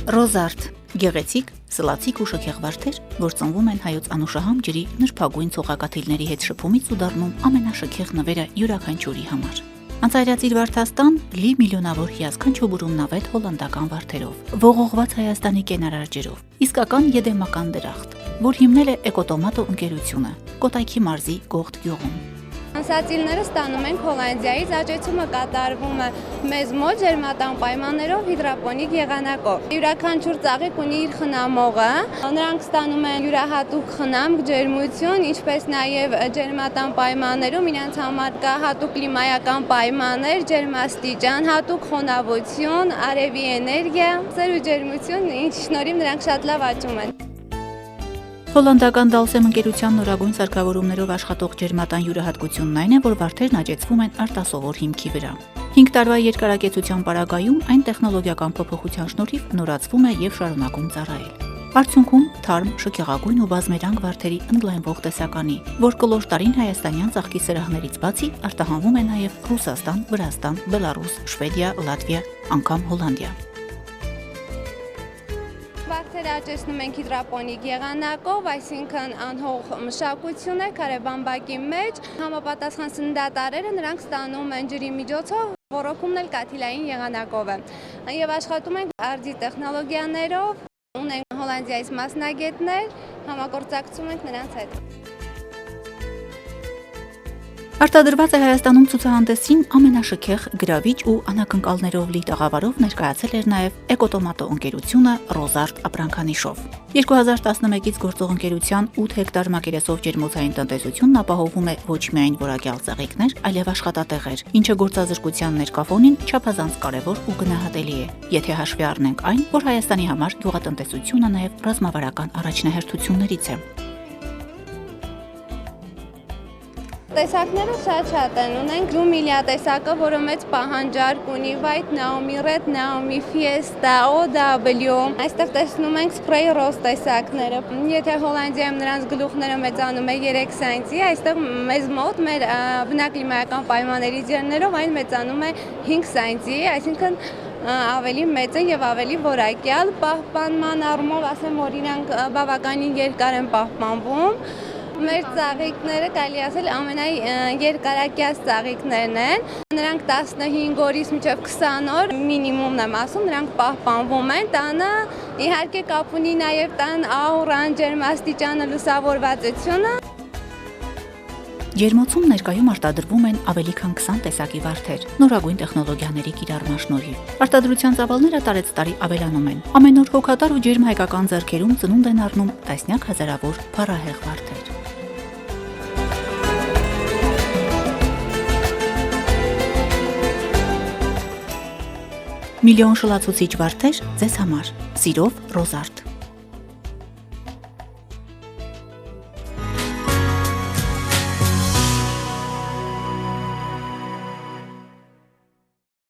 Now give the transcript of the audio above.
Ռոզարդ գեղեցիկ, սլացիկ ու շքեղ վարդեր, որ ծնվում են հայոց անուշահամ ջրի նրբագույն ցողակաթիլների հետ շփումից ու դառնում ամենաշքեղ նվերը յուրաքանչյուրի համար։ Անցայրած իր վարդաստան լի միլիոնավոր հիասքանչ ու բուրումնավետ հոլանդական վարդերով, ողողված Հայաստանի կենարար ջրով, իսկական եդեմական դրախտ, որ հիմնել է Էկոտոմատո ընկերությունը Կոտայքի մարզի Գողթ գյուղում։ Անսացիլները ստանում ենք Հոլանդիայից, աճեցումը կատարվում է մեզ մոտ ջերմատան պայմաններով հիդրապոնիկ եղանակով։ Յուրաքանչյուր ծաղիկ ունի իր խնամողը, նրանք ստանում են յուրահատուկ խնամք, ջերմություն, ինչպես նաև ջերմատան պայմաններում իրենց համար կա հատուկ կլիմայական պայմաններ, ջերմաստիճան, հատուկ խոնավություն, արևի էներգիա, սեր ու ջերմություն, ինչի շնորհիվ նրանք շատ լավ աճում են։ Հոլանդական Դալսեմ ընկերության նորագույն սարքավորումներով աշխատող ջերմատան յուրահատկությունն այն է, որ վարդերն աճեցվում են արտասովոր հիմքի վրա։ 5 տարվա երկարակեցության պարագայում այն տեխնոլոգիական փոփոխության շնորհիվ նորացվում է եւ շարունակում ծառայել։ Արդյունքում թարմ, շքեղագույն ու բազմերանգ վարդերի ընդլայնվող տեսականի, որ կլոր տարին հայաստանյան ծաղկի սրահներից բացի արտահանվում է նաեւ Ռուսաստան, Վրաստան, Բելարուս, Շվեդիա, Լատվիա, անգամ Հոլանդիա։ Վարդերը աճեցնում ենք հիդրապոնիկ եղանակով, այսինքն անհող մշակություն է քարեբամբակի մեջ, համապատասխան սննդատարերը նրանք ստանում են ջրի միջոցով, ոռոգումն էլ կաթիլային եղանակով է։ Եվ աշխատում ենք արդի տեխնոլոգիաներով, ունենք Հոլանդիայից մասնագետներ, համագործակցում ենք նրանց հետ։ Արտադրված է Հայաստանում ցուցահանդեսին ամենաշքեղ, գրավիչ ու անակնկալներով լի տաղավարով ներկայացել էր նաև Էկոտոմատո ընկերությունը Ռոզարդ ապրանքանիշով։ 2011-ից գործող ընկերության 8 հեկտար մակերեսով ջերմոցային տնտեսությունն ապահովում է ոչ միայն որակյալ ծաղիկներ, այլև աշխատատեղեր, ինչը գործազրկության ներկա ֆոնին չափազանց կարևոր ու գնահատելի է, եթե հաշվի առնենք այն, որ Հայաստանի համար գյուղատնտեսությունը նաև ռազմավարական առաջնահերթություններից է։ Տեսակները շատ են, ունենք Ջումիլիա տեսակը, որը մեծ պահանջարկ ունի, White Naomi, Red Naomi, Fiesta, OW, այստեղ տեսնում ենք Spray Rose տեսակները, եթե Հոլանդիայում նրանց գլուխները մեծանում է 3 սանտի, այստեղ մեզ մոտ մեր բնակլիմայական պայմանների ջերներով այն մեծանում է 5 սանտի, այսինքն ավելի մեծ է եւ ավելի որակյալ, պահպանման առումով ասեմ, որ իրանք բավականին երկար են պահպանվում։ Մեր ծաղիկները կարելի ասել ամենաերկարակյաց ծաղիկներն են։ Նրանք 15 օրից մինչև 20 օր մինիմումն եմ ասում, նրանք պահպանվում են տանը։ Իհարկե կապ ունի նաև տան աուրան, ջերմաստիճանը, լուսավորվածությունը։ Ջերմոցում ներկայում արտադրվում են ավելի քան 20 տեսակի վարդեր, նորագույն տեխնոլոգիաների կիրառման շնորհիվ։ Արտադրության ծավալները տարեց տարի ավելանում են։ Ամեն օր հոգատար ու ջերմ հայկական ձեռքերում ծնունդ են առնում տասնյակ հազարավոր փառահեղ վարդեր։ Միլիոն շլացուցիչ վարդեր ձեզ համար։ Սիրով Ռոզարդ։